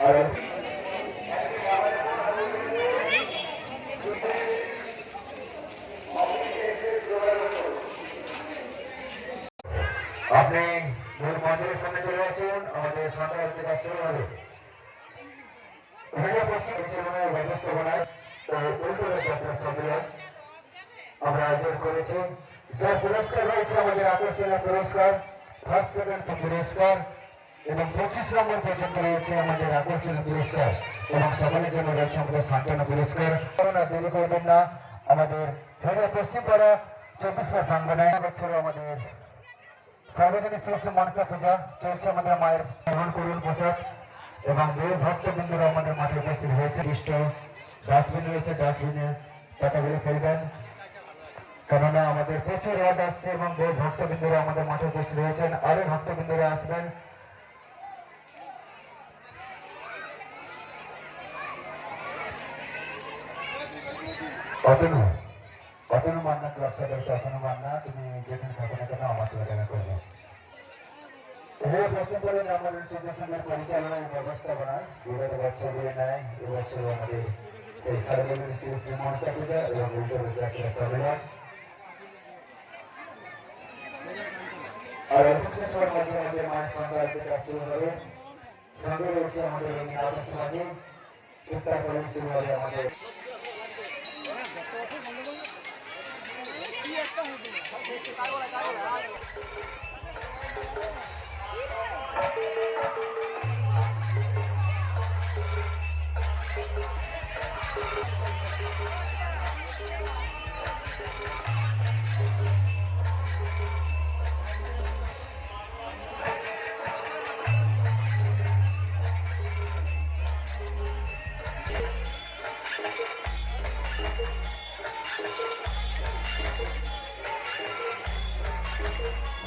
আপনি মূল মন্দিরের সামনে চলে আসুন, আমাদের সন্ধ্যা আরতি কাজ শুরু হবে। ব্যবস্থাপনায় যাত্রা সম্মেলন আমরা আয়োজন করেছি, যার পুরস্কার রয়েছে আমাদের আকর্ষণীয় পুরস্কার, ফার্স্ট সেকেন্ড পুরস্কার এবং 25 নম্বর পর্যন্ত রয়েছে আমাদের আকর্ষণীয় পুরস্কার এবং সকলের জন্য রয়েছে আমাদের সান্ত্বনা পুরস্কার। দেরি করবেন না, আমাদের পশ্চিমপাড়া 24 প্রাঙ্গণায় বছর আমাদের সার্বজনীন শ্রেষ্ঠ মনসা পূজা চলছে। আমাদের মায়ের গ্রহণ করুন প্রসাদ এবং বহু ভক্তবৃন্দরা আমাদের মাঠে উপস্থিত হয়েছে। ইষ্ট ডাস্টবিন রয়েছে, ডাস্টবিনে টাকাগুলো ফেলবেন, কেননা আমাদের প্রচুর রড আসছে এবং বহু ভক্তবৃন্দরা আমাদের মাঠে উপস্থিত হয়েছেন। আরো ভক্তবৃন্দরা আসবেন। অতনু মান্না ক্লাব সদস্য অতনু মান্না, তুমি যেখানে থাকো না কেন আমার সাথে দেখা করবে। পশ্চিমবঙ্গের আমাদের সিচুয়েশনের পরিচালনায় ব্যবস্থাপনায় বিগত বছরগুলি নেয় এবছর আমাদের সেই সার্বজনীন শ্রী মনসা পূজা এবং যাত্রা সম্মেলন। আর অল্পের মধ্যে আমাদের মায়ের সন্ধ্যা আরতি কাজ শুরু হবে। সঙ্গে রয়েছে আমাদের আলোচনাকে ইফতার করে শুরু হবে আমাদের।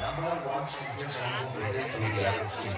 Number one Shooter Shango present with the Agustin.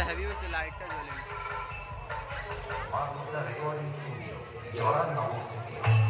Heavy हो लाइट का ज्वलन। Recording Studio, Jordan Namu.